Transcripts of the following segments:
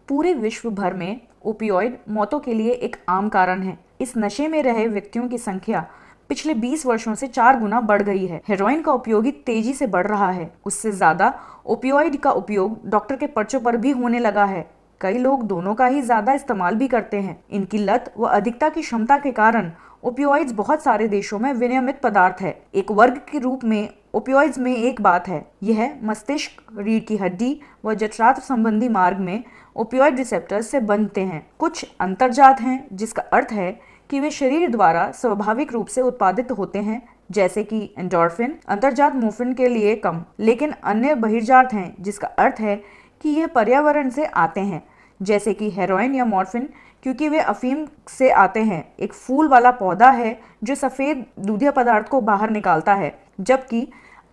पूरे विश्व भर में ओपियोइड मौतों के लिए एक आम कारण है। इस नशे में रहे व्यक्तियों की संख्या पिछले 20 वर्षों से 4 गुना बढ़ गई है। हेरोइन का उपयोग तेजी से बढ़ रहा है। उससे ज्यादा ओपियोइड का उपयोग डॉक्टर के पर्चों पर भी होने लगा है। कई लोग दोनों का ही ज्यादा इस्तेमाल भी करते हैं। इनकी लत व अधिकता की क्षमता के कारण ओपियोइड्स बहुत सारे देशों में विनियमित पदार्थ है। एक वर्ग के रूप में ओपियोइड्स में एक बात है, यह मस्तिष्क, रीढ़ की हड्डी व जठरांत्र संबंधी मार्ग में ओपियोइड रिसेप्टर्स से बनते हैं। कुछ अंतर्जात हैं, जिसका अर्थ है कि वे शरीर द्वारा स्वाभाविक रूप से उत्पादित होते हैं, जैसे कि एंडोर्फिन। अंतर्जात मोर्फिन के लिए कम, लेकिन अन्य बहिर्जात हैं, जिसका अर्थ है कि यह पर्यावरण से आते हैं, जैसे कि हेरोइन या मॉर्फिन, क्योंकि वे अफीम से आते हैं। एक फूल वाला पौधा है जो सफ़ेद दूधिया पदार्थ को बाहर निकालता है, जबकि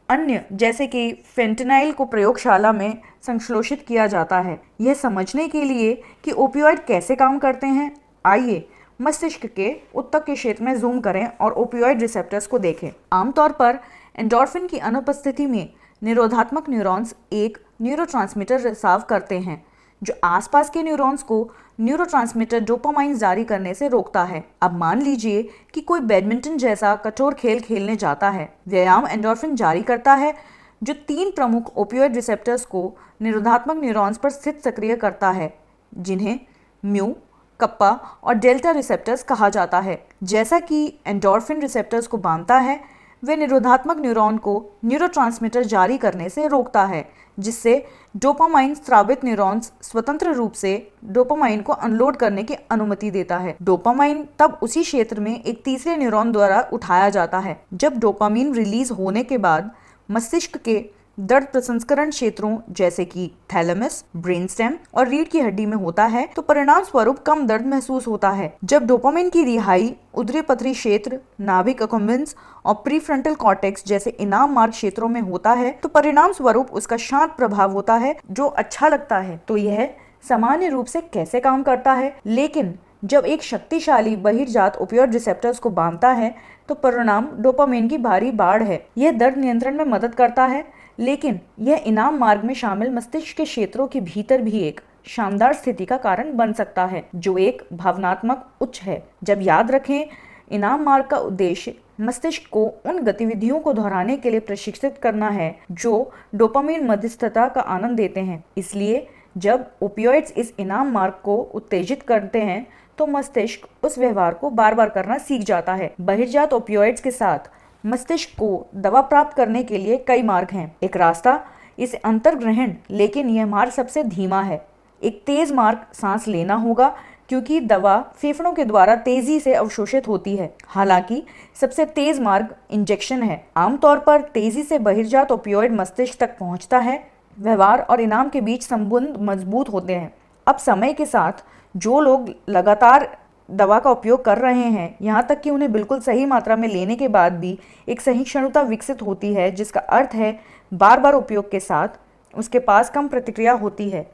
अन्य जैसे कि फेंटेनाइल को प्रयोगशाला में संश्लेषित किया जाता है। यह समझने के लिए कि ओपियोइड कैसे काम करते हैं, आइए मस्तिष्क के ऊतक के क्षेत्र में जूम करें और ओपियोइड रिसेप्टर्स को देखें। आमतौर पर एंडोर्फिन की अनुपस्थिति में निरोधात्मक न्यूरॉन्स एक न्यूरोट्रांसमीटर रिसाव करते हैं, जो आसपास के न्यूरॉन्स को न्यूरोट्रांसमीटर डोपामाइन जारी करने से रोकता है। अब मान लीजिए कि कोई बैडमिंटन जैसा कठोर खेल खेलने जाता है। व्यायाम एंडोर्फिन जारी करता है, जो 3 प्रमुख ओपियोइड रिसेप्टर्स को निरोधात्मक न्यूरॉन्स पर स्थित सक्रिय करता है, जिन्हें म्यू, कप्पा और डेल्टा रिसेप्टर्स कहा जाता है। जैसा कि एंडोर्फिन रिसेप्टर्स को बांधता है, वे निरोधात्मक न्यूरॉन को न्यूरोट्रांसमीटर जारी करने से रोकता है, जिससे डोपामाइन स्रावित न्यूरॉन्स स्वतंत्र रूप से डोपामाइन को अनलोड करने की अनुमति देता है। डोपामाइन तब उसी क्षेत्र में एक तीसरे न्यूरॉन द्वारा उठाया जाता है। जब डोपामाइन रिलीज होने के बाद मस्तिष्क के दर्द प्रसंस्करण क्षेत्रों जैसे कि थैलेमस, ब्रेनस्टेम और रीढ़ की हड्डी में होता है, तो परिणाम स्वरूप कम दर्द महसूस होता है। जब डोपामाइन की रिहाई उदरी पथरी क्षेत्र, नाभिक अकुम्बेंस और प्रीफ्रंटल कॉर्टेक्स जैसे इनाम मार्ग क्षेत्रों में होता है, तो परिणाम स्वरूप उसका शांत प्रभाव होता है, जो अच्छा लगता है। तो यह सामान्य रूप से कैसे काम करता है, लेकिन जब एक शक्तिशाली बहिर्जात ओपियोइड रिसेप्टर्स को बांधता है, तो परिणाम डोपामाइन की भारी बाढ़ है। यह दर्द नियंत्रण में मदद करता है, लेकिन यह इनाम मार्ग में शामिल मस्तिष्क के क्षेत्रों के भीतर भी एक शानदार स्थिति का कारण बन सकता है, जो एक भावनात्मक उच्च है। जब याद रखें, इनाम मार्ग का उद्देश्य मस्तिष्क को उन गतिविधियों को दोहराने के लिए प्रशिक्षित करना है जो डोपामाइन मध्यस्थता का आनंद देते हैं। इसलिए जब ओपियोइड्स इस इनाम मार्ग को उत्तेजित करते हैं, तो मस्तिष्क उस व्यवहार को बार बार करना सीख जाता है। बहिर्जात ओपियोइड्स के साथ मस्तिष्क को दवा प्राप्त करने के लिए कई मार्ग हैं। एक रास्ता इसे अंतर्ग्रहण, लेकिन यह मार्ग सबसे धीमा है। एक तेज मार्ग सांस लेना होगा, क्योंकि दवा फेफड़ों के द्वारा तेजी से अवशोषित होती है। हालांकि सबसे तेज मार्ग इंजेक्शन है। आमतौर पर तेजी से बहिर्जात ओपियोइड मस्तिष्क तक पहुंचता है। व्यवहार और इनाम के बीच संबंध मजबूत होते हैं। अब समय के साथ जो लोग लगातार दवा का उपयोग कर रहे हैं, यहाँ तक कि उन्हें बिल्कुल सही मात्रा में लेने के बाद भी एक सहिष्णुता विकसित होती है, जिसका अर्थ है बार बार उपयोग के साथ उसके पास कम प्रतिक्रिया होती है।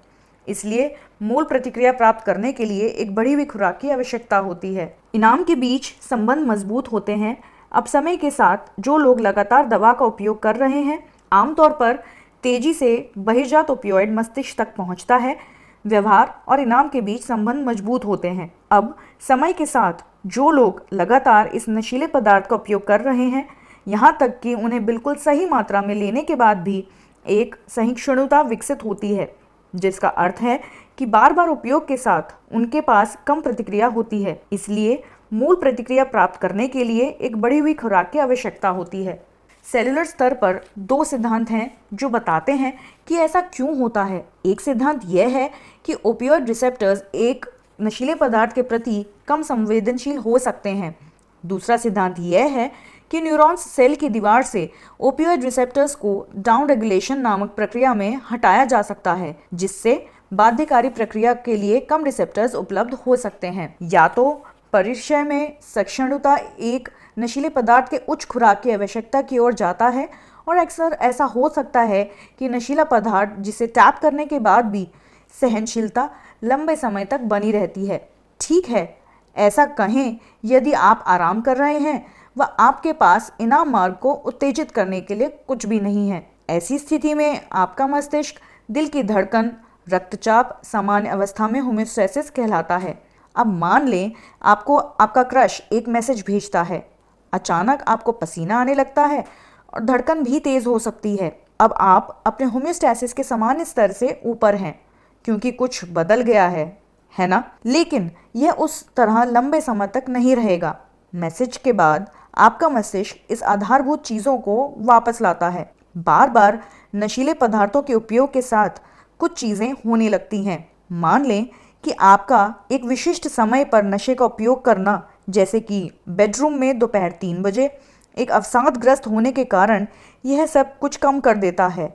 इसलिए मूल प्रतिक्रिया प्राप्त करने के लिए एक बढ़ी हुई खुराक की आवश्यकता होती है। इनाम के बीच संबंध मजबूत होते हैं। अब समय के साथ जो लोग लगातार दवा का उपयोग कर रहे हैं, आमतौर पर तेजी से बहिर्जात ओपियोइड मस्तिष्क तक पहुँचता है। व्यवहार और इनाम के बीच संबंध मजबूत होते हैं। अब समय के साथ जो लोग लगातार इस नशीले पदार्थ का उपयोग कर रहे हैं, यहाँ तक कि उन्हें बिल्कुल सही मात्रा में लेने के बाद भी एक सहिष्णुता विकसित होती है, जिसका अर्थ है कि बार बार उपयोग के साथ उनके पास कम प्रतिक्रिया होती है। इसलिए मूल प्रतिक्रिया प्राप्त करने के लिए एक बढ़ी हुई खुराक की आवश्यकता होती है। सेलुलर स्तर पर 2 सिद्धांत हैं जो बताते हैं कि ऐसा क्यों होता है। एक सिद्धांत यह है कि ओपियोइड रिसेप्टर्स एक नशीले पदार्थ के प्रति कम संवेदनशील हो सकते हैं। दूसरा सिद्धांत यह है कि न्यूरॉन्स सेल की दीवार से ओपियोइड रिसेप्टर्स को डाउन रेगुलेशन नामक प्रक्रिया में हटाया जा सकता है, जिससे बाध्यकारी प्रक्रिया के लिए कम रिसेप्टर्स उपलब्ध हो सकते हैं। या तो परिचय में सहिष्णुता एक नशीले पदार्थ के उच्च खुराक की आवश्यकता की ओर जाता है, और अक्सर ऐसा हो सकता है कि नशीला पदार्थ जिसे टैप करने के बाद भी सहनशीलता लंबे समय तक बनी रहती है। ठीक है, ऐसा कहें यदि आप आराम कर रहे हैं व आपके पास इनाम मार्ग को उत्तेजित करने के लिए कुछ भी नहीं है। ऐसी स्थिति में आपका मस्तिष्क दिल की धड़कन, रक्तचाप सामान्य अवस्था में होम्योस्टैसिस कहलाता है। अब मान लें आपको आपका क्रश एक मैसेज भेजता है। अचानक आपको पसीना आने लगता है और धड़कन भी तेज हो सकती है। अब आप अपने होम्योस्टैसिस के सामान्य स्तर से ऊपर हैं क्योंकि कुछ बदल गया है ना? लेकिन यह उस तरह लंबे समय तक नहीं रहेगा। मैसेज के बाद आपका मस्तिष्क इस आधारभूत चीज़ों को वापस लाता है। बार बार नशीले पदार्थों के उपयोग के साथ कुछ चीज़ें होने लगती हैं। मान लें कि आपका एक विशिष्ट समय पर नशे का उपयोग करना, जैसे कि बेडरूम में दोपहर 3 बजे, एक अवसादग्रस्त होने के कारण यह सब कुछ कम कर देता है।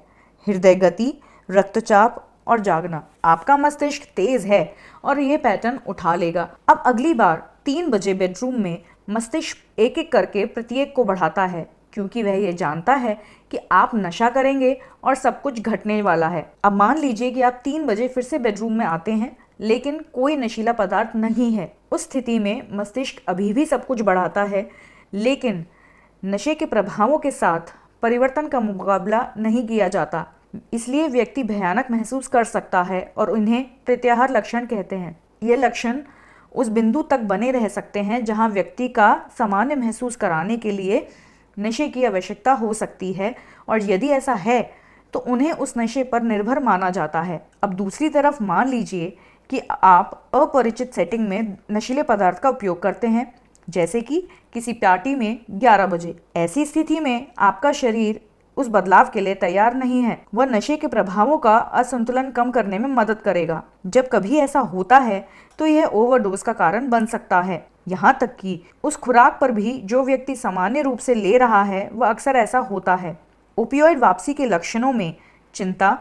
हृदय गति, रक्तचाप और जागना। आपका मस्तिष्क तेज है और यह पैटर्न उठा लेगा। अब अगली बार 3 बजे बेडरूम में मस्तिष्क एक एक करके प्रत्येक को बढ़ाता है क्योंकि वह ये जानता है कि आप नशा करेंगे और सब कुछ घटने वाला है। अब मान लीजिए कि आप 3 बजे फिर से बेडरूम में आते हैं लेकिन कोई नशीला पदार्थ नहीं है। उस स्थिति में मस्तिष्क अभी भी सब कुछ बढ़ाता है लेकिन नशे के प्रभावों के साथ परिवर्तन का मुकाबला नहीं किया जाता। इसलिए व्यक्ति भयानक महसूस कर सकता है और उन्हें प्रत्याहार लक्षण कहते हैं। ये लक्षण उस बिंदु तक बने रह सकते हैं जहां व्यक्ति का सामान्य महसूस कराने के लिए नशे की आवश्यकता हो सकती है और यदि ऐसा है तो उन्हें उस नशे पर निर्भर माना जाता है। अब दूसरी तरफ मान लीजिए कि आप अपरिचित सेटिंग में नशीले पदार्थ का उपयोग करते हैं, जैसे कि किसी पार्टी में 11 बजे। ऐसी स्थिति में आपका शरीर उस बदलाव के लिए तैयार नहीं है। वह नशे के प्रभावों का असंतुलन कम करने में मदद करेगा। जब कभी ऐसा होता है तो यह ओवरडोज का कारण बन सकता है। यहाँ तक कि उस खुराक पर भी जो व्यक्ति सामान्य रूप से ले रहा है वह अक्सर ऐसा होता है। ओपियोइड वापसी के लक्षणों में चिंता,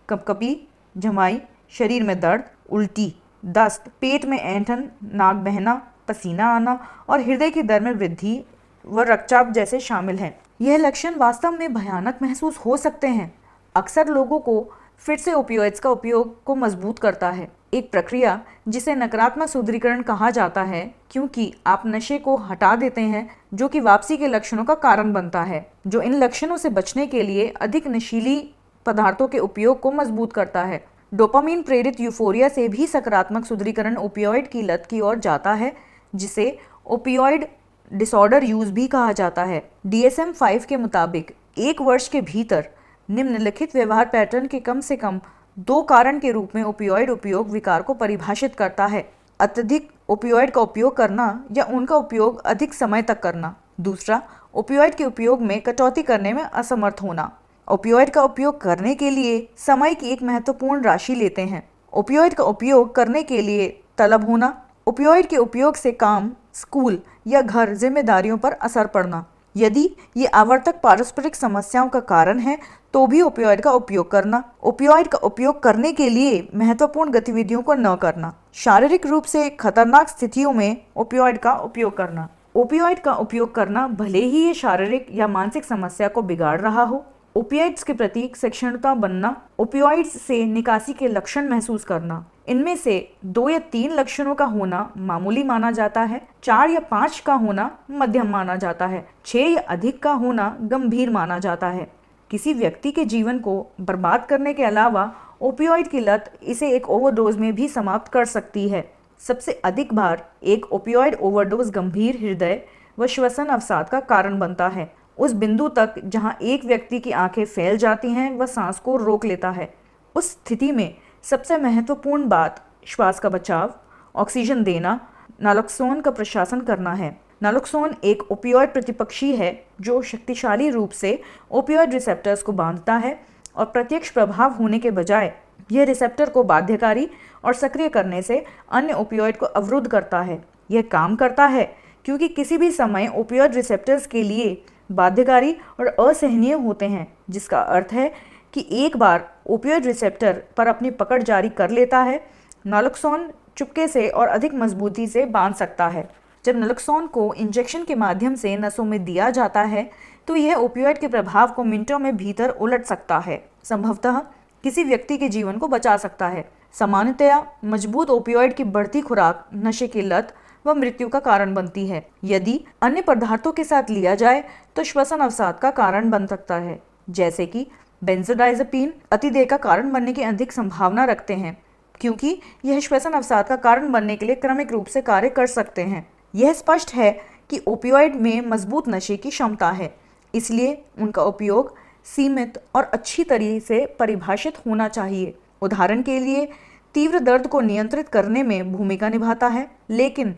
कपकपी, झमाई, शरीर में दर्द, उल्टी, दस्त, पेट में ऐंठन, नाक बहना, पसीना आना और हृदय की दर में वृद्धि व रक्तचाप जैसे शामिल हैं। यह लक्षण वास्तव में भयानक महसूस हो सकते हैं। अक्सर लोगों को फिर से ओपियोइड्स का उपयोग को मजबूत करता है, एक प्रक्रिया जिसे नकारात्मक सुदृढ़ीकरण कहा जाता है, क्योंकि आप नशे को हटा देते हैं जो कि वापसी के लक्षणों का कारण बनता है, जो इन लक्षणों से बचने के लिए अधिक नशीली पदार्थों के उपयोग को मजबूत करता है। डोपामीन प्रेरित यूफोरिया से भी सकारात्मक सुदृढ़ीकरण ओपियोइड की लत की ओर जाता है, जिसे ओपियोइड डिसऑर्डर यूज भी कहा जाता है। DSM-5 के मुताबिक 1 वर्ष के भीतर निम्नलिखित व्यवहार पैटर्न के कम से कम 2 कारण के रूप में ओपियोइड उपयोग विकार को परिभाषित करता है। अत्यधिक ओपियोइड का उपयोग करना या उनका उपयोग अधिक समय तक करना। दूसरा, ओपियोइड के उपयोग में कटौती करने में असमर्थ होना। ओपियोइड का उपयोग करने के लिए समय की एक महत्वपूर्ण राशि लेते हैं। ओपियोइड का उपयोग करने के लिए तलब होना। ओपियोइड के उपयोग से काम, स्कूल या घर जिम्मेदारियों पर असर पड़ना। यदि ये आवर्तक पारस्परिक समस्याओं का कारण है तो भी ओपियोइड का उपयोग करना। ओपियोइड का उपयोग करने के लिए महत्वपूर्ण गतिविधियों को न करना। शारीरिक रूप से खतरनाक स्थितियों में ओपियोइड का उपयोग करना। ओपियोइड का उपयोग करना भले ही ये शारीरिक या मानसिक समस्या को बिगाड़ रहा हो। ओपियोइड्स के प्रति सहिष्णुता बनना। ओपियोइड्स से निकासी के लक्षण महसूस करना। इनमें से 2 या 3 लक्षणों का होना मामूली माना जाता है, 4 या 5 का होना मध्यम माना जाता है, 6 या अधिक का होना गंभीर माना जाता है। किसी व्यक्ति के जीवन को बर्बाद करने के अलावा ओपियोइड की लत इसे एक ओवरडोज में भी समाप्त कर सकती है। सबसे अधिक बार एक ओपियोइड ओवरडोज गंभीर हृदय व श्वसन अवसाद का कारण बनता है, उस बिंदु तक जहां एक व्यक्ति की आंखें फैल जाती हैं व सांस को रोक लेता है। उस स्थिति में सबसे महत्वपूर्ण बात श्वास का बचाव, ऑक्सीजन देना, नालोक्सोन का प्रशासन करना है। नालोक्सोन एक ओपियोइड प्रतिपक्षी है जो शक्तिशाली रूप से ओपियोइड रिसेप्टर्स को बांधता है और प्रत्यक्ष प्रभाव होने के बजाय यह रिसेप्टर को बाध्यकारी और सक्रिय करने से अन्य ओपियोइड को अवरुद्ध करता है। यह काम करता है क्योंकि किसी भी समय ओपियोइड रिसेप्टर्स के लिए बाध्यकारी और असहनीय होते हैं, जिसका अर्थ है कि एक बार ओपियोइड रिसेप्टर पर अपनी पकड़ जारी कर लेता है, नालोक्सोन चुपके से और अधिक मजबूती से बांध सकता है। जब नालोक्सोन को इंजेक्शन के माध्यम से नसों में दिया जाता है तो यह ओपियोइड के प्रभाव को मिनटों में भीतर उलट सकता है, संभवतः किसी व्यक्ति के जीवन को बचा सकता है। सामान्यतया मजबूत ओपियोइड की बढ़ती खुराक नशे की लत व मृत्यु का कारण बनती है। यदि अन्य पदार्थों के साथ लिया जाए तो श्वसन अवसाद का कारण बन सकता है, जैसे कि बेंजोडाइज़ेपिन अतिदेह का कारण बनने की अधिक संभावना रखते हैं, क्योंकि यह श्वसन अवसाद का कारण बनने के लिए क्रमिक रूप से कार्य कर सकते हैं। यह स्पष्ट है कि ओपियोइड में मजबूत नशे की क्षमता है, इसलिए उनका उपयोग सीमित और अच्छी तरह से परिभाषित होना चाहिए। उदाहरण के लिए तीव्र दर्द को नियंत्रित करने में भूमिका निभाता है, लेकिन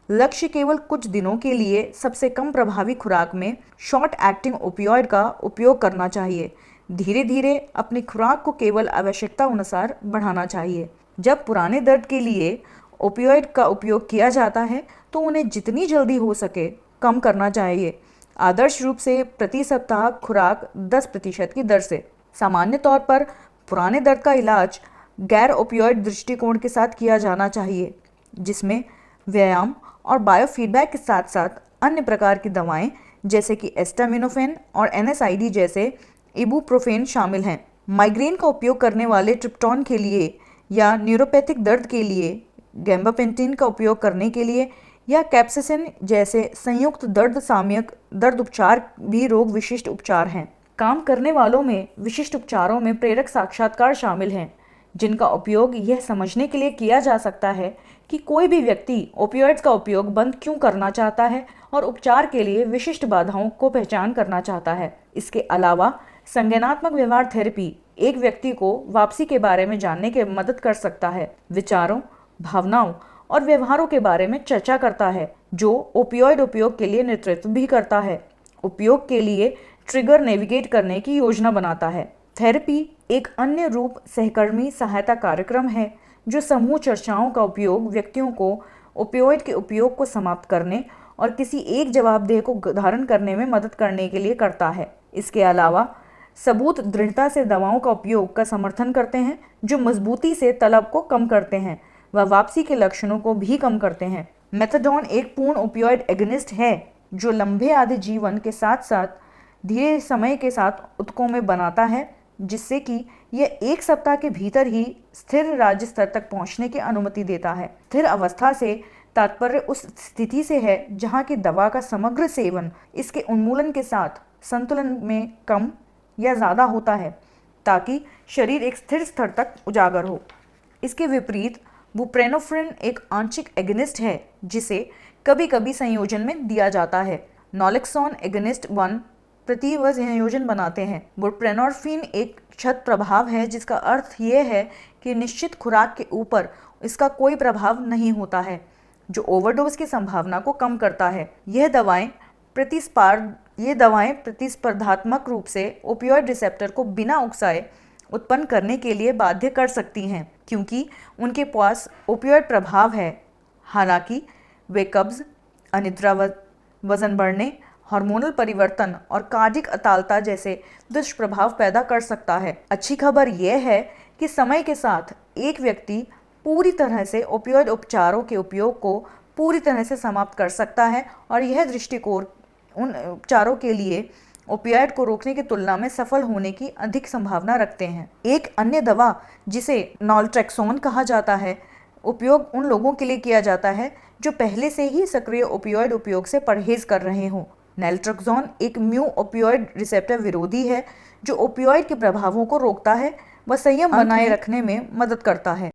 लक्ष्य केवल कुछ दिनों के लिए सबसे कम प्रभावी खुराक में शॉर्ट एक्टिंग ओपियोइड का उपयोग करना चाहिए। धीरे धीरे अपनी खुराक को केवल आवश्यकता अनुसार बढ़ाना चाहिए। जब पुराने दर्द के लिए ओपियोइड का उपयोग किया जाता है तो उन्हें जितनी जल्दी हो सके कम करना चाहिए, आदर्श रूप से प्रति सप्ताह खुराक 10% की दर से। सामान्य तौर पर पुराने दर्द का इलाज गैर ओपियोइड दृष्टिकोण के साथ किया जाना चाहिए, जिसमें व्यायाम और बायोफीडबैक के साथ साथ अन्य प्रकार की दवाएं जैसे कि एस्टामिनोफेन और एनएसआईडी जैसे इबुप्रोफेन शामिल हैं। माइग्रेन का उपयोग करने वाले ट्रिप्टोन के लिए या न्यूरोपैथिक दर्द के लिए गैम्बापेंटिन का उपयोग करने के लिए या कैप्सिसिन जैसे संयुक्त दर्द सामयिक दर्द उपचार भी रोग विशिष्ट उपचार हैं। काम करने वालों में विशिष्ट उपचारों में प्रेरक साक्षात्कार शामिल हैं, जिनका उपयोग यह समझने के लिए किया जा सकता है कि कोई भी व्यक्ति ओपियोइड्स का उपयोग बंद क्यों करना चाहता है और उपचार के लिए विशिष्ट बाधाओं को पहचान करना चाहता है। इसके अलावा संज्ञानात्मक व्यवहार थेरेपी एक व्यक्ति को वापसी के बारे में जानने की मदद कर सकता है, विचारों, भावनाओं और व्यवहारों के बारे में चर्चा करता है, जो ओपियोइड उपयोग के लिए नेतृत्व भी करता है। उपयोग के लिए ट्रिगर नेविगेट करने की योजना बनाता है। थेरेपी एक अन्य रूप सहकर्मी सहायता कार्यक्रम है जो समूह चर्चाओं का उपयोग व्यक्तियों को ओपियोइड के उपयोग को समाप्त करने और किसी एक जवाबदेह को धारण करने में मदद करने के लिए करता है। इसके अलावा सबूत दृढ़ता से दवाओं का उपयोग का समर्थन करते हैं जो मजबूती से तलब को कम करते हैं व वापसी के लक्षणों को भी कम करते हैं। मेथाडोन एक पूर्ण ओपियोइड एगोनिस्ट है जो लंबे आधे जीवन के साथ साथ धीरे समय के साथ ऊतकों में बनाता है, जिससे कि यह 1 सप्ताह के भीतर ही स्थिर राज्य स्तर तक पहुंचने की अनुमति देता है। स्थिर अवस्था से तात्पर्य उस स्थिति से है जहां की दवा का समग्र सेवन इसके उन्मूलन के साथ संतुलन में कम या ज़्यादा होता है, ताकि शरीर एक स्थिर स्तर तक उजागर हो। इसके विपरीत बुप्रेनोफ्रिन एक आंशिक एगोनिस्ट है जिसे कभी कभी संयोजन में दिया जाता है। नॉलेक्सोन एगोनिस्ट 1 प्रति वह संयोजन बनाते हैं। बुप्रेनोर्फिन एक छत प्रभाव है, जिसका अर्थ यह है कि निश्चित खुराक के ऊपर इसका कोई प्रभाव नहीं होता है, जो ओवरडोज की संभावना को कम करता है। ये दवाएं प्रतिस्पर्धात्मक रूप से ओपियोइड रिसेप्टर को बिना उकसाए उत्पन्न करने के लिए बाध्य कर सकती हैं, क्योंकि उनके पास ओपियोइड प्रभाव है। हालांकि वे कब्ज, अनिद्रा, वजन बढ़ने, हार्मोनल परिवर्तन और कार्डिक अतालता जैसे दुष्प्रभाव पैदा कर सकता है। अच्छी खबर यह है कि समय के साथ एक व्यक्ति पूरी तरह से ओपियोइड उपचारों के उपयोग को पूरी तरह से समाप्त कर सकता है और यह दृष्टिकोण उन उपचारों के लिए ओपियोइड को रोकने की तुलना में सफल होने की अधिक संभावना रखते हैं। एक अन्य दवा जिसे नॉल्ट्रेक्सोन कहा जाता है, उपयोग उन लोगों के लिए किया जाता है जो पहले से ही सक्रिय ओपियोइड उपयोग से परहेज कर रहे हों। नैल्ट्रोक्सोन एक म्यू ओपियोइड रिसेप्टर विरोधी है जो ओपियोइड के प्रभावों को रोकता है व संयम बनाए रखने में मदद करता है।